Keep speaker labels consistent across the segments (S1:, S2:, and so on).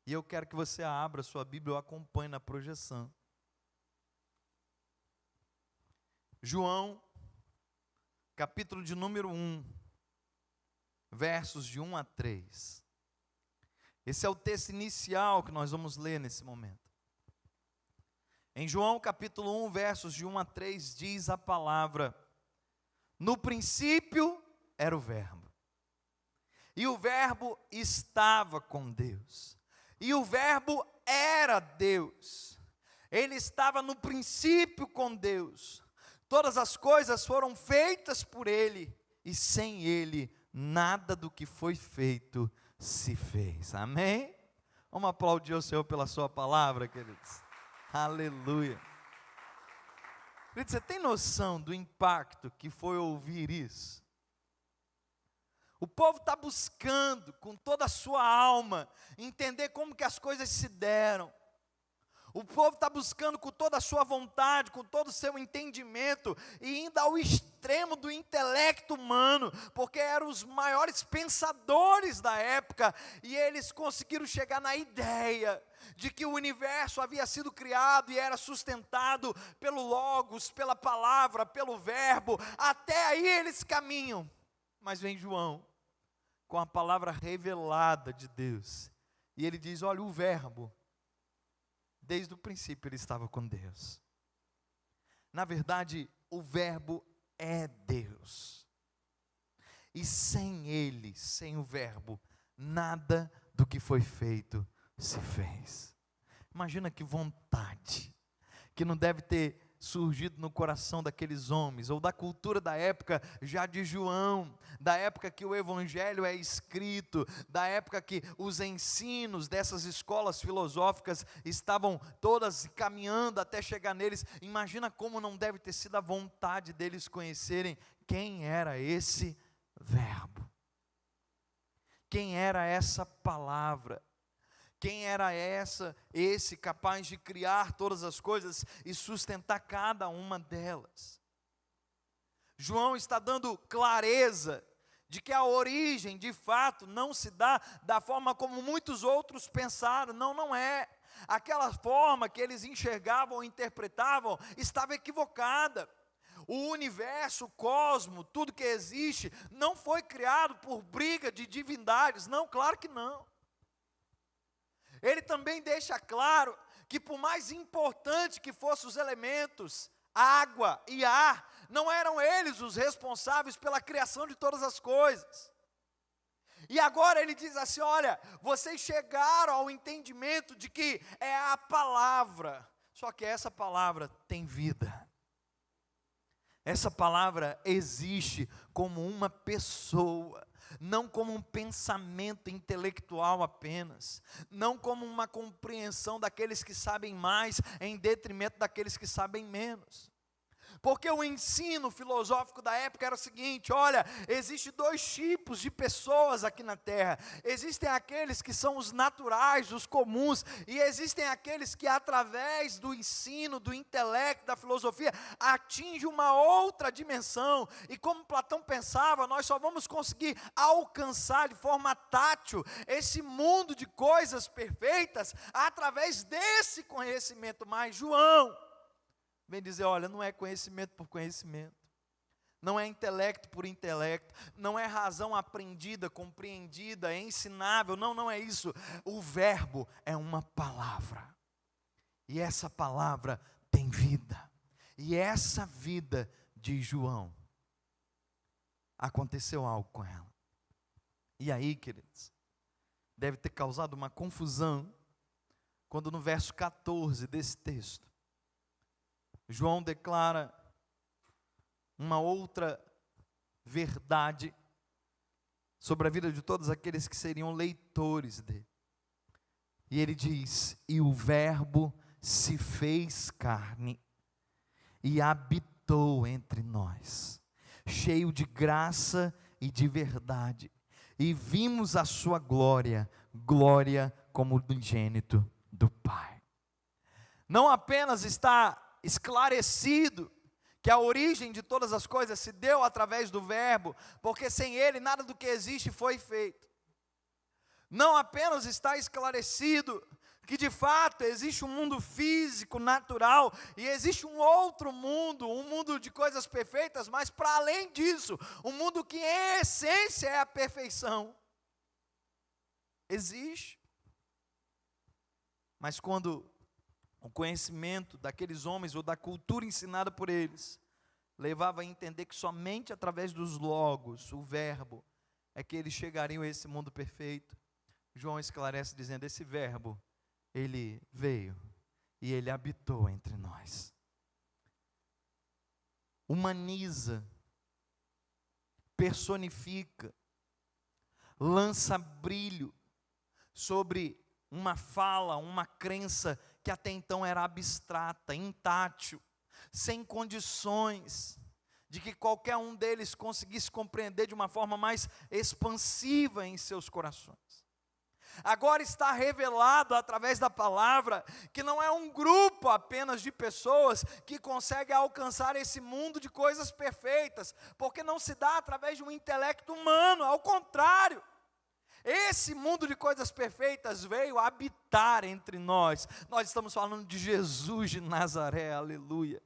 S1: E eu quero que você abra sua Bíblia ou acompanhe na projeção. João, capítulo de número 1, versos de 1 a 3. Esse é o texto inicial que nós vamos ler nesse momento. Em João capítulo 1, versos de 1 a 3, diz a palavra: no princípio era o Verbo, e o Verbo estava com Deus, e o Verbo era Deus. Ele estava no princípio com Deus. Todas as coisas foram feitas por Ele, e sem Ele, nada do que foi feito se fez. Amém? Vamos aplaudir o Senhor pela sua palavra, queridos. Aleluia. Queridos, você tem noção do impacto que foi ouvir isso? O povo está buscando com toda a sua alma entender como que as coisas se deram. O povo está buscando com toda a sua vontade, com todo o seu entendimento, e indo ao extremo do intelecto humano, porque eram os maiores pensadores da época, e eles conseguiram chegar na ideia de que o universo havia sido criado e era sustentado pelo Logos, pela palavra, pelo Verbo. Até aí eles caminham. Mas vem João, com a palavra revelada de Deus, e ele diz: olha, o Verbo, desde o princípio ele estava com Deus. Na verdade, o Verbo é Deus. E sem Ele, sem o Verbo, nada do que foi feito se fez. Imagina que vontade, que não deve ter surgido no coração daqueles homens, ou da cultura da época já de João, da época que o Evangelho é escrito, da época que os ensinos dessas escolas filosóficas estavam todas caminhando até chegar neles. Imagina como não deve ter sido a vontade deles conhecerem quem era esse Verbo, quem era essa palavra, quem era esse capaz de criar todas as coisas e sustentar cada uma delas. João está dando clareza de que a origem, de fato, não se dá da forma como muitos outros pensaram. Não é. Aquela forma que eles enxergavam ou interpretavam estava equivocada. O universo, o cosmo, tudo que existe, não foi criado por briga de divindades. Não, claro que não. Ele também deixa claro que, por mais importante que fossem os elementos, água e ar, não eram eles os responsáveis pela criação de todas as coisas. E agora ele diz assim: olha, vocês chegaram ao entendimento de que é a palavra, só que essa palavra tem vida. Essa palavra existe como uma pessoa, não como um pensamento intelectual apenas, não como uma compreensão daqueles que sabem mais em detrimento daqueles que sabem menos. Porque o ensino filosófico da época era o seguinte: olha, existem dois tipos de pessoas aqui na terra. Existem aqueles que são os naturais, os comuns, e existem aqueles que, através do ensino, do intelecto, da filosofia, atingem uma outra dimensão. E como Platão pensava, nós só vamos conseguir alcançar de forma tátil esse mundo de coisas perfeitas através desse conhecimento. Mas João vem dizer: olha, não é conhecimento por conhecimento, não é intelecto por intelecto, não é razão aprendida, compreendida, ensinável, não é isso. O Verbo é uma palavra, e essa palavra tem vida, e essa vida de João, aconteceu algo com ela. E aí, queridos, deve ter causado uma confusão, quando no verso 14 desse texto, João declara uma outra verdade sobre a vida de todos aqueles que seriam leitores dele. E ele diz: e o Verbo se fez carne e habitou entre nós, cheio de graça e de verdade, e vimos a sua glória, glória como do unigênito do Pai. Não apenas está esclarecido que a origem de todas as coisas se deu através do Verbo, porque sem Ele nada do que existe foi feito. não apenas está esclarecido que de fato existe um mundo físico, natural, e existe um outro mundo, um mundo de coisas perfeitas, mas para além disso, um mundo que em essência é a perfeição. Existe. Mas quando o conhecimento daqueles homens ou da cultura ensinada por eles levava a entender que somente através dos logos, o verbo, é que eles chegariam a esse mundo perfeito, João esclarece dizendo: esse verbo, ele veio e ele habitou entre nós. Humaniza, personifica, lança brilho sobre uma fala, uma crença que até então era abstrata, intátil, sem condições de que qualquer um deles conseguisse compreender de uma forma mais expansiva em seus corações. Agora está revelado através da palavra que não é um grupo apenas de pessoas que consegue alcançar esse mundo de coisas perfeitas, porque não se dá através de um intelecto humano, ao contrário. Esse mundo de coisas perfeitas veio habitar entre nós. Nós estamos falando de Jesus de Nazaré, aleluia.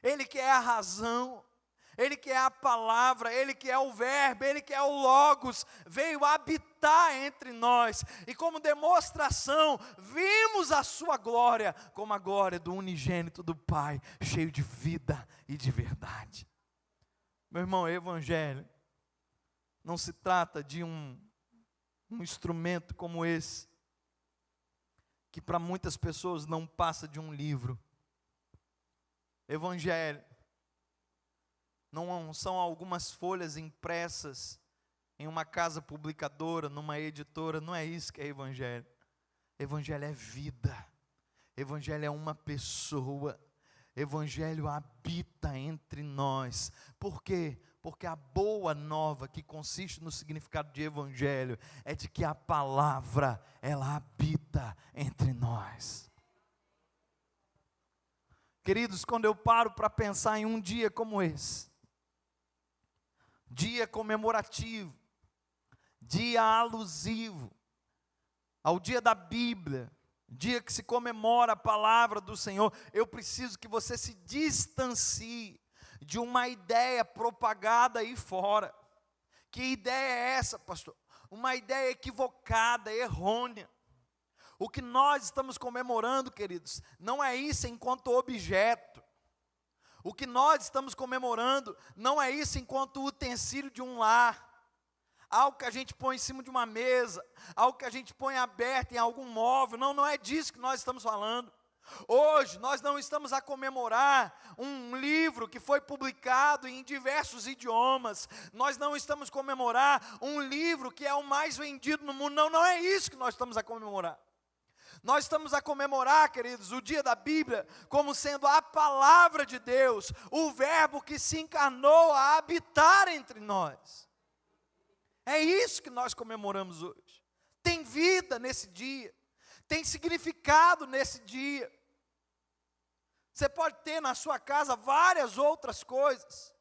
S1: Ele que é a razão, Ele que é a palavra, Ele que é o verbo, Ele que é o logos, veio habitar entre nós, e como demonstração, vimos a sua glória, como a glória do unigênito do Pai, cheio de vida e de verdade. Meu irmão, o evangelho não se trata de um instrumento como esse, que para muitas pessoas não passa de um livro. Evangelho não são algumas folhas impressas em uma casa publicadora, numa editora, não é isso que é evangelho. Evangelho é vida, evangelho é uma pessoa, evangelho habita entre nós. Por quê? Porque a boa nova que consiste no significado de evangelho é de que a palavra, ela habita entre nós. Queridos, quando eu paro para pensar em um dia como esse, dia comemorativo, dia alusivo ao dia da Bíblia, dia que se comemora a palavra do Senhor, eu preciso que você se distancie de uma ideia propagada aí fora. Que ideia é essa, pastor? Uma ideia equivocada, errônea. O que nós estamos comemorando, queridos, não é isso enquanto objeto. O que nós estamos comemorando não é isso enquanto utensílio de um lar. Algo que a gente põe em cima de uma mesa, algo que a gente põe aberto em algum móvel. Não é disso que nós estamos falando. Hoje nós não estamos a comemorar um livro que foi publicado em diversos idiomas. Nós não estamos a comemorar um livro que é o mais vendido no mundo. Não é isso que nós estamos a comemorar. Nós estamos a comemorar, queridos, o dia da Bíblia como sendo a palavra de Deus, o verbo que se encarnou a habitar entre nós. É isso que nós comemoramos hoje. Tem vida nesse dia, tem significado nesse dia. Você pode ter na sua casa várias outras coisas,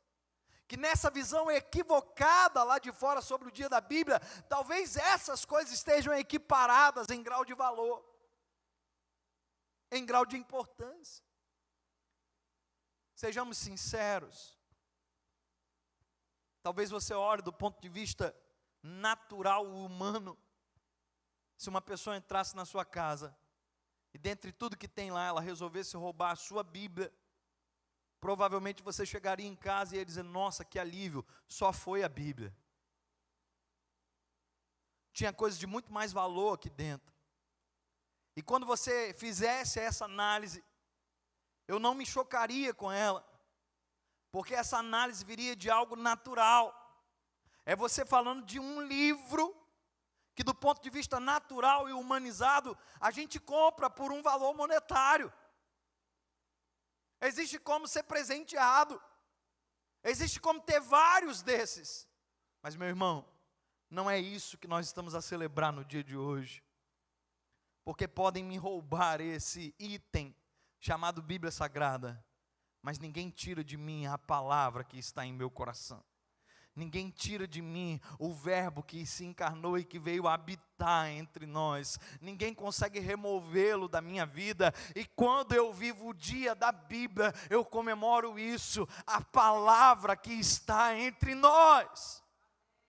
S1: que nessa visão equivocada lá de fora sobre o dia da Bíblia, talvez essas coisas estejam equiparadas em grau de valor, em grau de importância. Sejamos sinceros. Talvez você olhe do ponto de vista natural, humano. Se uma pessoa entrasse na sua casa e dentre tudo que tem lá, ela resolvesse roubar a sua Bíblia, provavelmente você chegaria em casa e ia dizer: nossa, que alívio, só foi a Bíblia. Tinha coisas de muito mais valor aqui dentro. E quando você fizesse essa análise, eu não me chocaria com ela, porque essa análise viria de algo natural. É você falando de um livro que do ponto de vista natural e humanizado, a gente compra por um valor monetário. Existe como ser presenteado, existe como ter vários desses. Mas, meu irmão, não é isso que nós estamos a celebrar no dia de hoje. Porque podem me roubar esse item chamado Bíblia Sagrada, mas ninguém tira de mim a palavra que está em meu coração. ninguém tira de mim o verbo que se encarnou e que veio habitar entre nós. Ninguém consegue removê-lo da minha vida. E quando eu vivo o dia da Bíblia, eu comemoro isso, a palavra que está entre nós.